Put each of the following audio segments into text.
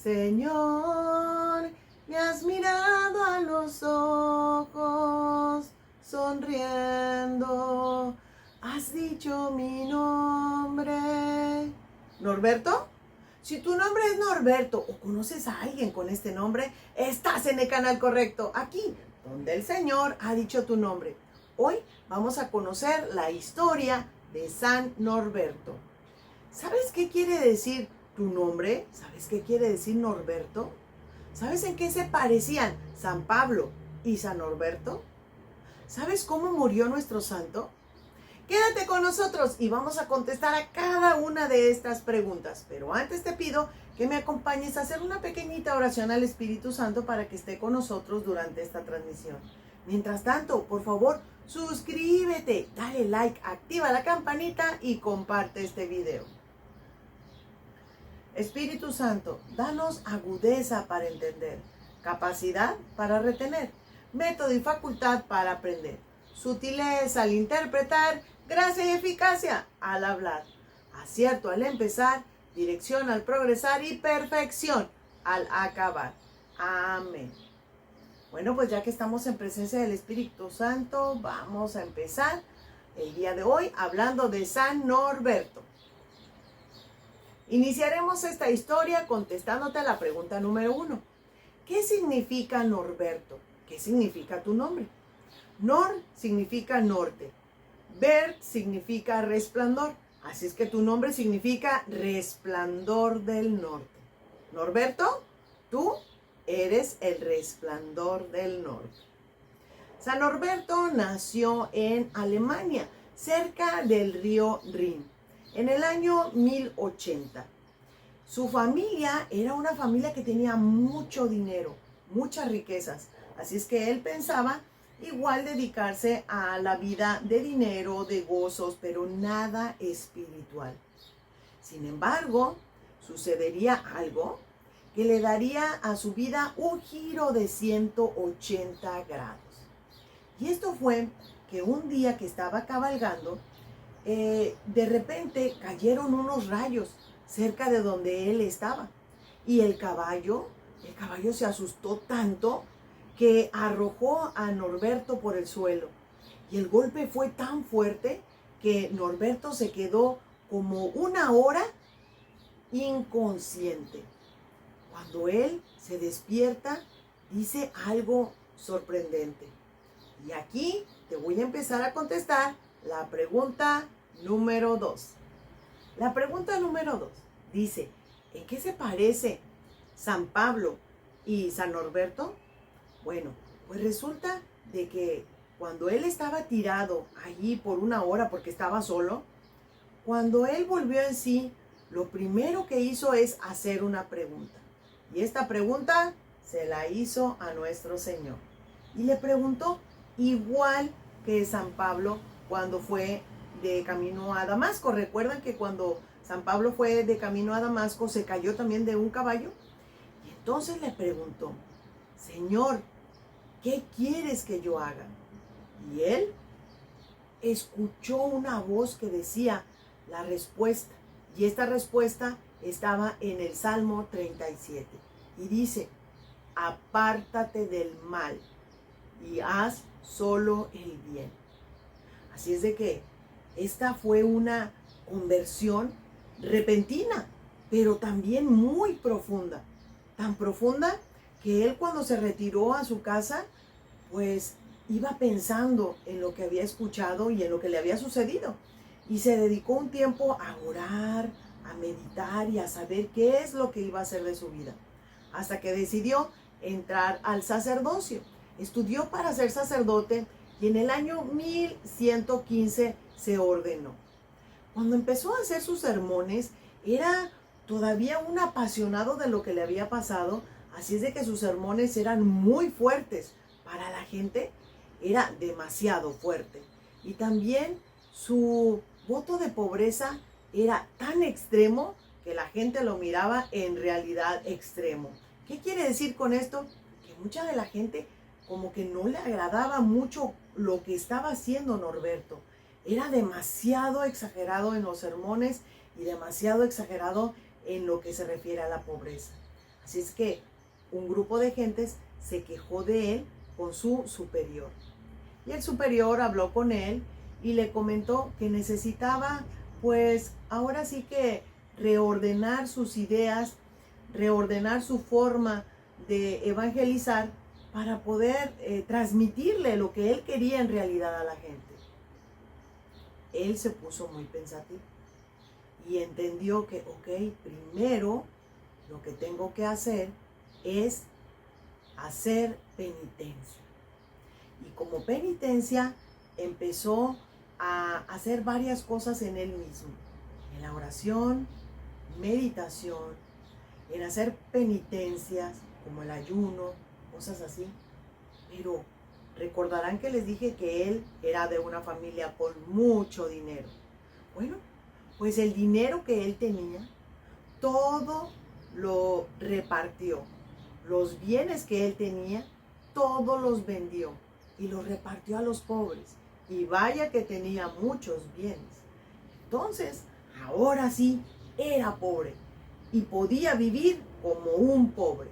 Señor, me has mirado a los ojos, sonriendo, has dicho mi nombre. ¿Norberto? Si tu nombre es Norberto o conoces a alguien con este nombre, estás en el canal correcto, aquí, donde el Señor ha dicho tu nombre. Hoy vamos a conocer la historia de San Norberto. ¿Sabes qué quiere decir tu nombre? ¿Sabes qué quiere decir Norberto? ¿Sabes en qué se parecían San Pablo y San Norberto? ¿Sabes cómo murió nuestro santo? Quédate con nosotros y vamos a contestar a cada una de estas preguntas. Pero antes te pido que me acompañes a hacer una pequeñita oración al Espíritu Santo para que esté con nosotros durante esta transmisión. Mientras tanto, por favor, suscríbete, dale like, activa la campanita y comparte este video. Espíritu Santo, danos agudeza para entender, capacidad para retener, método y facultad para aprender, sutileza al interpretar, gracia y eficacia al hablar, acierto al empezar, dirección al progresar y perfección al acabar. Amén. Bueno, pues ya que estamos en presencia del Espíritu Santo, vamos a empezar el día de hoy hablando de San Norberto. Iniciaremos esta historia contestándote a la pregunta número 1. ¿Qué significa Norberto? ¿Qué significa tu nombre? Nor significa norte. Bert significa resplandor. Así es que tu nombre significa resplandor del norte. Norberto, tú eres el resplandor del norte. San Norberto nació en Alemania, cerca del río Rin, en el año 1080. Su familia era una familia que tenía mucho dinero, muchas riquezas. Así es que él pensaba igual dedicarse a la vida de dinero, de gozos, pero nada espiritual. Sin embargo, sucedería algo que le daría a su vida un giro de 180 grados. Y esto fue que un día que estaba cabalgando, de repente cayeron unos rayos cerca de donde él estaba. Y el caballo se asustó tanto que arrojó a Norberto por el suelo. Y el golpe fue tan fuerte que Norberto se quedó como una hora inconsciente. Cuando él se despierta, dice algo sorprendente. Y aquí te voy a empezar a contestar la pregunta número 2. La pregunta número 2 dice, ¿en qué se parece San Pablo y San Norberto? Bueno, pues resulta de que cuando él estaba tirado allí por una hora porque estaba solo, cuando él volvió en sí, lo primero que hizo es hacer una pregunta. Y esta pregunta se la hizo a nuestro Señor. Y le preguntó, igual que San Pablo cuando fue de camino a Damasco. ¿Recuerdan que cuando San Pablo fue de camino a Damasco se cayó también de un caballo? Y entonces le preguntó, Señor, ¿qué quieres que yo haga? Y él escuchó una voz que decía la respuesta. Y esta respuesta estaba en el Salmo 37. Y dice, apártate del mal y haz solo el bien. Así es de que esta fue una conversión repentina, pero también muy profunda. Tan profunda que él cuando se retiró a su casa, pues iba pensando en lo que había escuchado y en lo que le había sucedido. Y se dedicó un tiempo a orar, a meditar y a saber qué es lo que iba a hacer de su vida. Hasta que decidió entrar al sacerdocio. Estudió para ser sacerdote y en el año 1115 se ordenó. Cuando empezó a hacer sus sermones, era todavía un apasionado de lo que le había pasado, así es de que sus sermones eran muy fuertes. Para la gente era demasiado fuerte. Y también su voto de pobreza era tan extremo que la gente lo miraba en realidad extremo. ¿Qué quiere decir con esto? Que mucha de la gente como que no le agradaba mucho lo que estaba haciendo Norberto. Era demasiado exagerado en los sermones y demasiado exagerado en lo que se refiere a la pobreza. Así es que un grupo de gentes se quejó de él con su superior. Y el superior habló con él y le comentó que necesitaba, pues ahora sí que reordenar sus ideas, reordenar su forma de evangelizar para poder transmitirle lo que él quería en realidad a la gente. Él se puso muy pensativo y entendió que, ok, primero lo que tengo que hacer es hacer penitencia. Y como penitencia empezó a hacer varias cosas en él mismo, en la oración, meditación, en hacer penitencias como el ayuno, cosas así. Pero recordarán que les dije que él era de una familia con mucho dinero. Bueno, pues el dinero que él tenía, todo lo repartió. Los bienes que él tenía, todos los vendió y los repartió a los pobres. Y vaya que tenía muchos bienes. Entonces, ahora sí, era pobre y podía vivir como un pobre.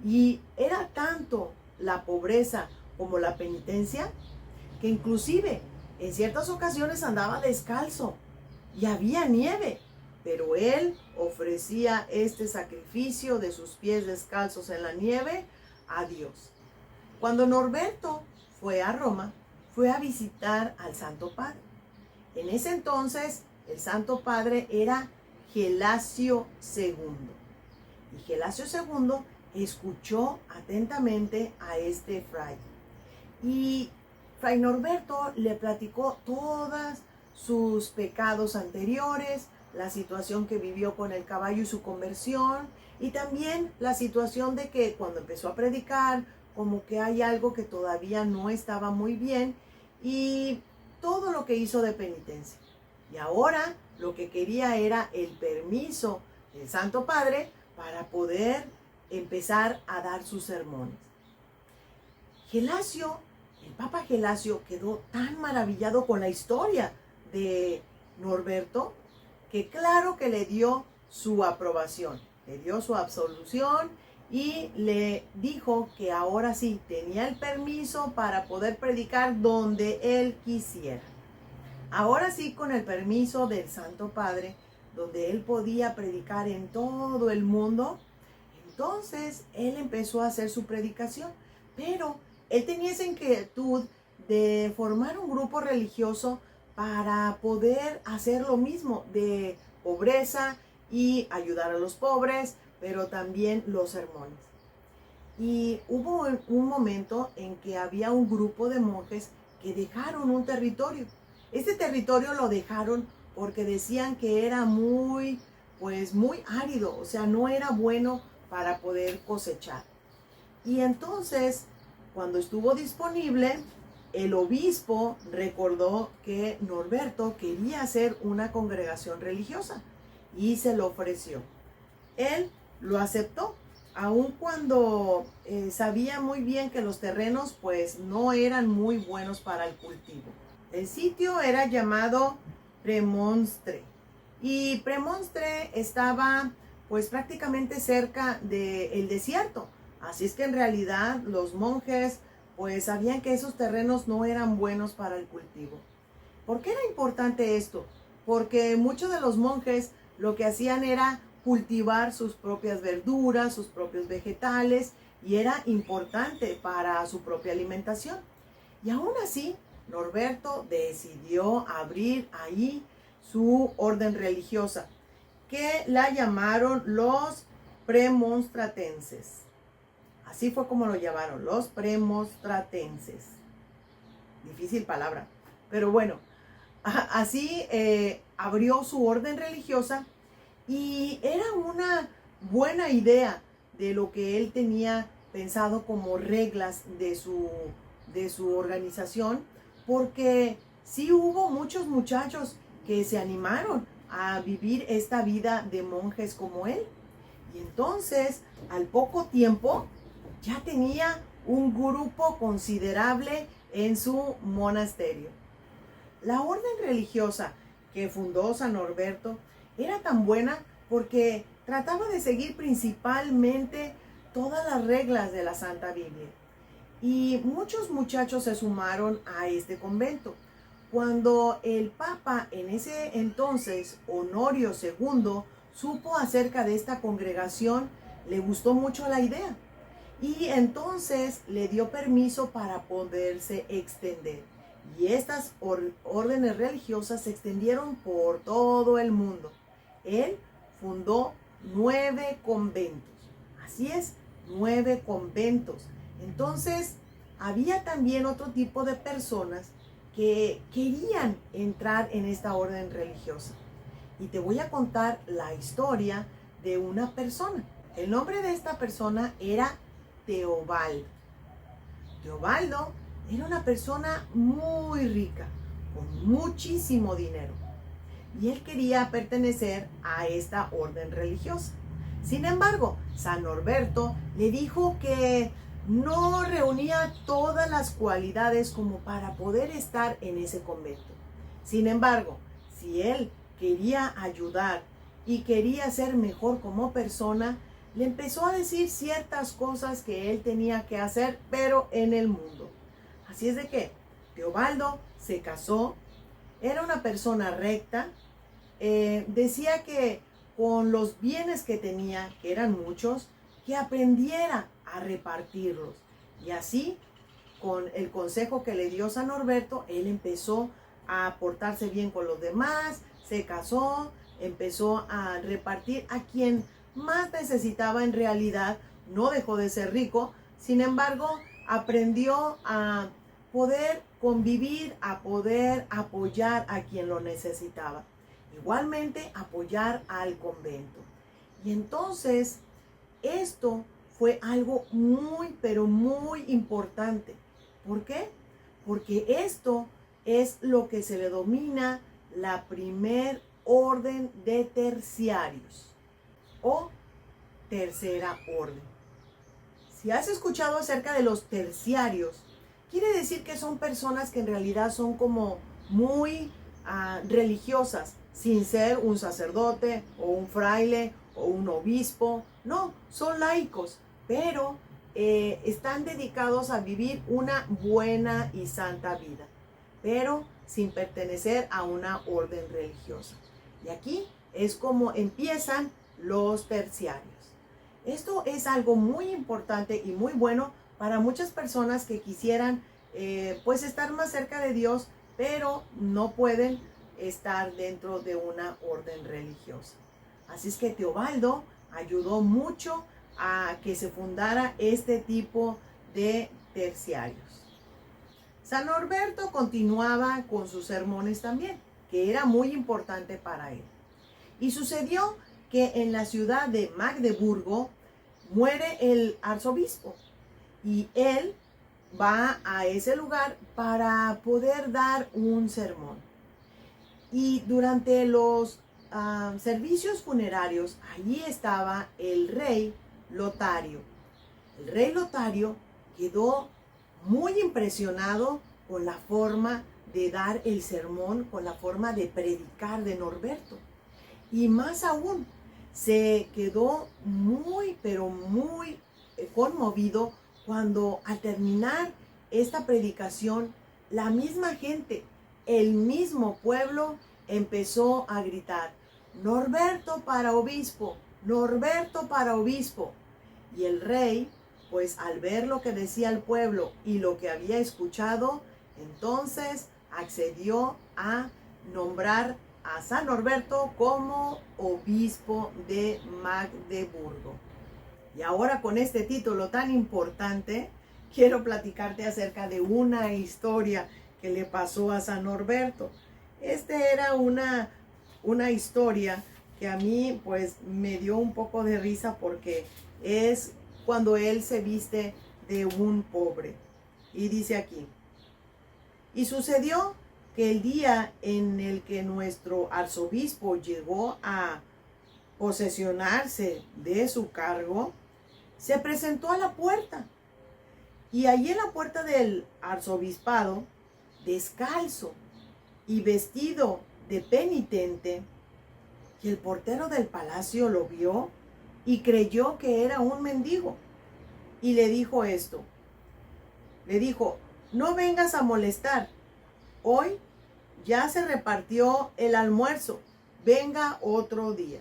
Y era tanto la pobreza como la penitencia que inclusive en ciertas ocasiones andaba descalzo y había nieve, pero él ofrecía este sacrificio de sus pies descalzos en la nieve a Dios. Cuando Norberto fue a Roma, fue a visitar al Santo Padre. En ese entonces, el Santo Padre era Gelasio II. Y Gelasio II escuchó atentamente a este fraile. Y Fray Norberto le platicó todas sus pecados anteriores, la situación que vivió con el caballo y su conversión, y también la situación de que cuando empezó a predicar, como que hay algo que todavía no estaba muy bien, y todo lo que hizo de penitencia. Y ahora lo que quería era el permiso del Santo Padre para poder empezar a dar sus sermones. Gelasio, el Papa Gelasio, quedó tan maravillado con la historia de Norberto que claro que le dio su aprobación, le dio su absolución y le dijo que ahora sí tenía el permiso para poder predicar donde él quisiera. Ahora sí, con el permiso del Santo Padre, donde él podía predicar en todo el mundo, entonces él empezó a hacer su predicación, pero él tenía esa inquietud de formar un grupo religioso para poder hacer lo mismo de pobreza y ayudar a los pobres, pero también los sermones. Y hubo un momento en que había un grupo de monjes que dejaron un territorio. Este territorio lo dejaron porque decían que era muy árido, o sea, no era bueno para poder cosechar. Y entonces, cuando estuvo disponible, el obispo recordó que Norberto quería hacer una congregación religiosa y se lo ofreció. Él lo aceptó, aun cuando sabía muy bien que los terrenos pues no eran muy buenos para el cultivo. El sitio era llamado Premonstre y Premonstre estaba pues prácticamente cerca del desierto. Así es que en realidad los monjes pues sabían que esos terrenos no eran buenos para el cultivo. ¿Por qué era importante esto? Porque muchos de los monjes lo que hacían era cultivar sus propias verduras, sus propios vegetales, y era importante para su propia alimentación. Y aún así, Norberto decidió abrir ahí su orden religiosa, que la llamaron los premonstratenses. Así fue como lo llamaron, los premonstratenses. Difícil palabra, pero bueno, así abrió su orden religiosa y era una buena idea de lo que él tenía pensado como reglas de su organización, porque sí hubo muchos muchachos que se animaron a vivir esta vida de monjes como él. Y entonces, al poco tiempo, ya tenía un grupo considerable en su monasterio. La orden religiosa que fundó San Norberto era tan buena porque trataba de seguir principalmente todas las reglas de la Santa Biblia. Y muchos muchachos se sumaron a este convento. Cuando el Papa en ese entonces, Honorio II, supo acerca de esta congregación, le gustó mucho la idea. Y entonces le dio permiso para poderse extender. Y estas órdenes religiosas se extendieron por todo el mundo. Él fundó 9 conventos. Así es, 9 conventos. Entonces, había también otro tipo de personas que querían entrar en esta orden religiosa. Y te voy a contar la historia de una persona. El nombre de esta persona era Teobaldo. Teobaldo era una persona muy rica, con muchísimo dinero. Y él quería pertenecer a esta orden religiosa. Sin embargo, San Norberto le dijo que no reunía todas las cualidades como para poder estar en ese convento. Sin embargo, si él quería ayudar y quería ser mejor como persona, le empezó a decir ciertas cosas que él tenía que hacer, pero en el mundo. Así es de que Teobaldo se casó, era una persona recta, decía que con los bienes que tenía, que eran muchos, que aprendiera a repartirlos. Y así, con el consejo que le dio San Norberto, él empezó a portarse bien con los demás, se casó, empezó a repartir a quien más necesitaba en realidad. No dejó de ser rico, sin embargo, aprendió a poder convivir, a poder apoyar a quien lo necesitaba. Igualmente, apoyar al convento. Y entonces, esto fue algo muy, pero muy importante. ¿Por qué? Porque esto es lo que se le denomina la primer orden de terciarios o tercera orden. Si has escuchado acerca de los terciarios, quiere decir que son personas que en realidad son como muy religiosas, sin ser un sacerdote o un fraile o un obispo. No, son laicos, pero están dedicados a vivir una buena y santa vida, pero sin pertenecer a una orden religiosa. Y aquí es como empiezan los terciarios. Esto es algo muy importante y muy bueno para muchas personas que quisieran pues estar más cerca de Dios, pero no pueden estar dentro de una orden religiosa. Así es que Teobaldo ayudó mucho a que se fundara este tipo de terciarios. San Norberto continuaba con sus sermones también, que era muy importante para él. Y sucedió que en la ciudad de Magdeburgo muere el arzobispo y él va a ese lugar para poder dar un sermón. Y durante los servicios funerarios, allí estaba el rey Lotario. El rey Lotario quedó muy impresionado con la forma de dar el sermón, con la forma de predicar de Norberto. Y más aún, se quedó muy, pero muy conmovido cuando al terminar esta predicación, la misma gente, el mismo pueblo empezó a gritar: Norberto para obispo, Norberto para obispo. Y el rey, pues al ver lo que decía el pueblo y lo que había escuchado, entonces accedió a nombrar a San Norberto como obispo de Magdeburgo. Y ahora, con este título tan importante, quiero platicarte acerca de una historia que le pasó a San Norberto. Era una historia que a mí pues me dio un poco de risa, porque es cuando él se viste de un pobre. Y dice aquí: y sucedió que el día en el que nuestro arzobispo llegó a posesionarse de su cargo, se presentó a la puerta. Y allí en la puerta del arzobispado, descalzo y vestido de penitente, y el portero del palacio lo vio, y creyó que era un mendigo. Y le dijo esto. Le dijo, no vengas a molestar. Hoy ya se repartió el almuerzo. Venga otro día.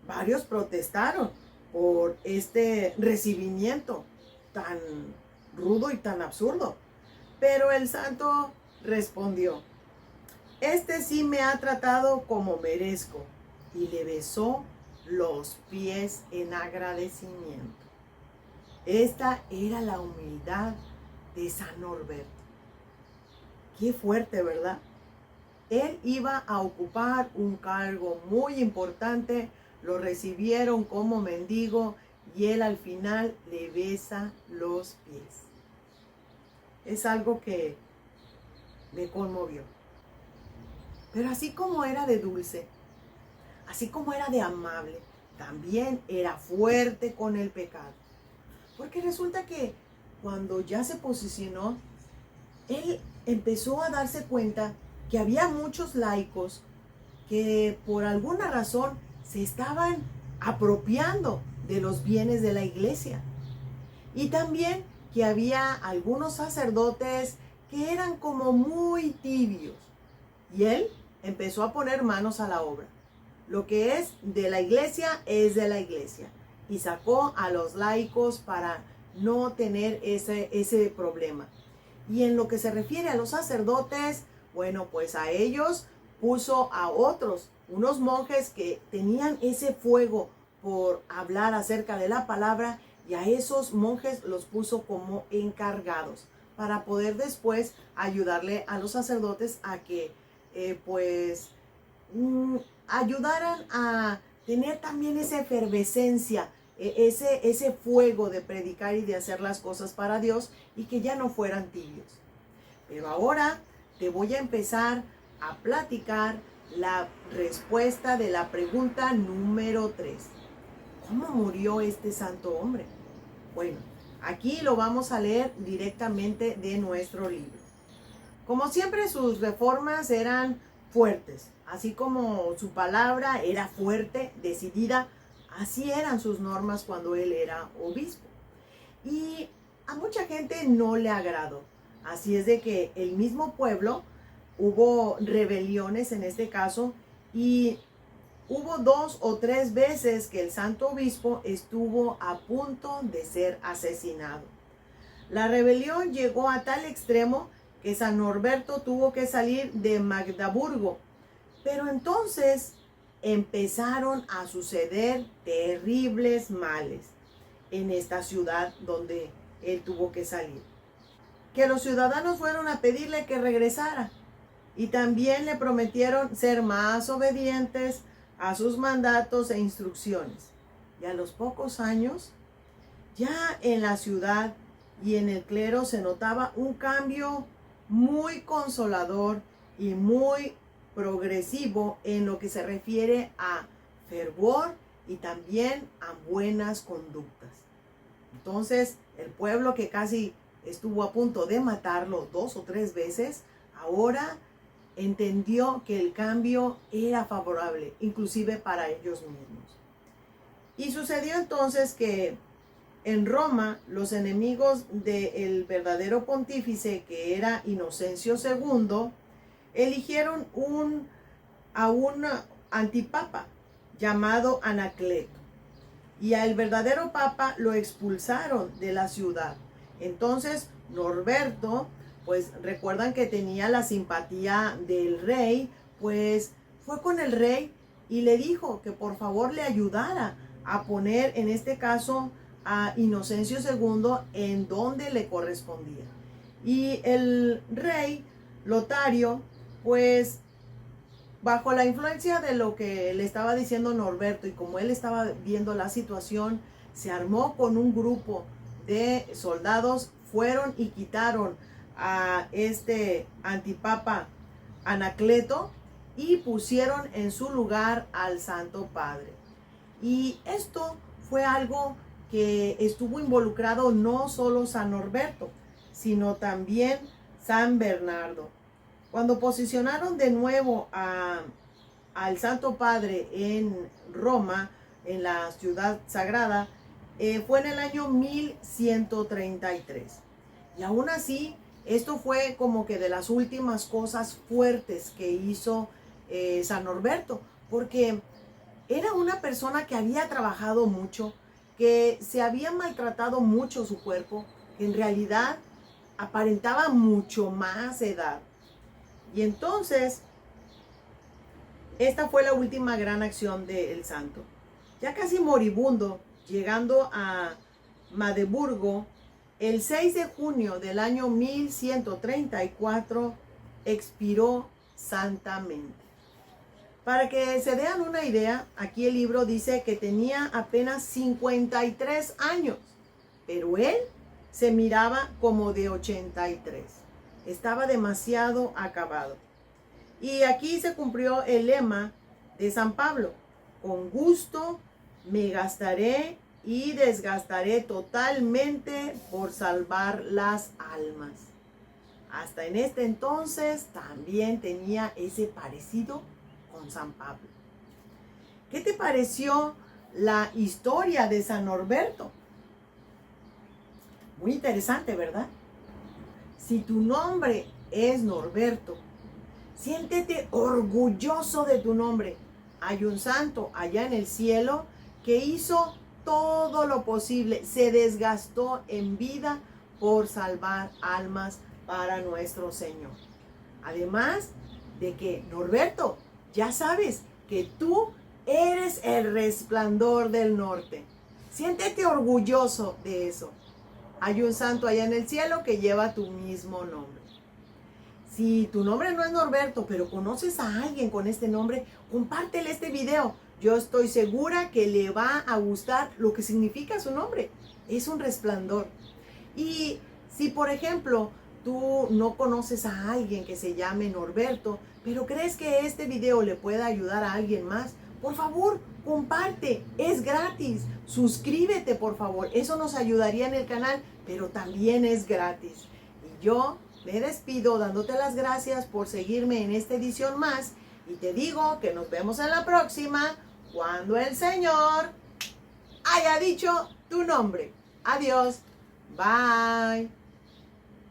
Varios protestaron por este recibimiento tan rudo y tan absurdo. Pero el santo respondió, este sí me ha tratado como merezco. Y le besó los pies en agradecimiento. Esta era la humildad de San Norberto. Qué fuerte, ¿verdad? Él iba a ocupar un cargo muy importante, lo recibieron como mendigo y él al final le besa los pies. Es algo que me conmovió. Pero así como era de dulce, así como era de amable, también era fuerte con el pecado. Porque resulta que cuando ya se posicionó, él empezó a darse cuenta que había muchos laicos que por alguna razón se estaban apropiando de los bienes de la iglesia. Y también que había algunos sacerdotes que eran como muy tibios. Y él empezó a poner manos a la obra. Lo que es de la iglesia es de la iglesia. Y sacó a los laicos para no tener ese problema. Y en lo que se refiere a los sacerdotes, bueno, pues a ellos puso a otros, unos monjes que tenían ese fuego por hablar acerca de la palabra, y a esos monjes los puso como encargados para poder después ayudarle a los sacerdotes a que ayudaran a tener también esa efervescencia, ese fuego de predicar y de hacer las cosas para Dios y que ya no fueran tibios. Pero ahora te voy a empezar a platicar la respuesta de la pregunta número 3. ¿Cómo murió este santo hombre? Bueno, aquí lo vamos a leer directamente de nuestro libro. Como siempre, sus reformas eran fuertes, así como su palabra era fuerte, decidida. Así eran sus normas cuando él era obispo. Y a mucha gente no le agradó. Así es de que el mismo pueblo, hubo rebeliones en este caso, y hubo 2 o 3 veces que el santo obispo estuvo a punto de ser asesinado. La rebelión llegó a tal extremo que San Norberto tuvo que salir de Magdeburgo. Pero entonces empezaron a suceder terribles males en esta ciudad donde él tuvo que salir. Que los ciudadanos fueron a pedirle que regresara y también le prometieron ser más obedientes a sus mandatos e instrucciones. Y a los pocos años, ya en la ciudad y en el clero se notaba un cambio muy consolador y muy progresivo en lo que se refiere a fervor y también a buenas conductas. Entonces, el pueblo que casi estuvo a punto de matarlo 2 o 3 veces, ahora entendió que el cambio era favorable, inclusive para ellos mismos. Y sucedió entonces que en Roma, los enemigos del verdadero pontífice, que era Inocencio II, eligieron a un antipapa llamado Anacleto. Y al verdadero papa lo expulsaron de la ciudad. Entonces, Norberto, pues recuerdan que tenía la simpatía del rey, pues fue con el rey y le dijo que por favor le ayudara a poner, en este caso, a Inocencio II en donde le correspondía. Y el rey Lotario, pues bajo la influencia de lo que le estaba diciendo Norberto y como él estaba viendo la situación, se armó con un grupo de soldados, fueron y quitaron a este antipapa Anacleto y pusieron en su lugar al Santo Padre. Y esto fue algo que estuvo involucrado no solo San Norberto, sino también San Bernardo. Cuando posicionaron de nuevo al Santo Padre en Roma, en la ciudad sagrada, fue en el año 1133. Y aún así, esto fue como que de las últimas cosas fuertes que hizo San Norberto, porque era una persona que había trabajado mucho, que se había maltratado mucho su cuerpo, que en realidad aparentaba mucho más edad. Y entonces, esta fue la última gran acción del santo. Ya casi moribundo, llegando a Magdeburgo, el 6 de junio del año 1134, expiró santamente. Para que se den una idea, aquí el libro dice que tenía apenas 53 años, pero él se miraba como de 83. Estaba demasiado acabado. Y aquí se cumplió el lema de San Pablo: con gusto me gastaré y desgastaré totalmente por salvar las almas. Hasta en este entonces también tenía ese parecido con San Pablo. ¿Qué te pareció la historia de San Norberto? Muy interesante, ¿verdad? Si tu nombre es Norberto, siéntete orgulloso de tu nombre. Hay un santo allá en el cielo que hizo todo lo posible, se desgastó en vida por salvar almas para nuestro Señor. Además de que, Norberto, ya sabes que tú eres el resplandor del norte. Siéntete orgulloso de eso. Hay un santo allá en el cielo que lleva tu mismo nombre. Si tu nombre no es Norberto, pero conoces a alguien con este nombre, compártele este video. Yo estoy segura que le va a gustar lo que significa su nombre. Es un resplandor. Y si, por ejemplo, tú no conoces a alguien que se llame Norberto, pero crees que este video le pueda ayudar a alguien más, por favor, comparte. Es gratis. Suscríbete, por favor. Eso nos ayudaría en el canal, pero también es gratis. Y yo me despido dándote las gracias por seguirme en esta edición más y te digo que nos vemos en la próxima cuando el Señor haya dicho tu nombre. Adiós. Bye.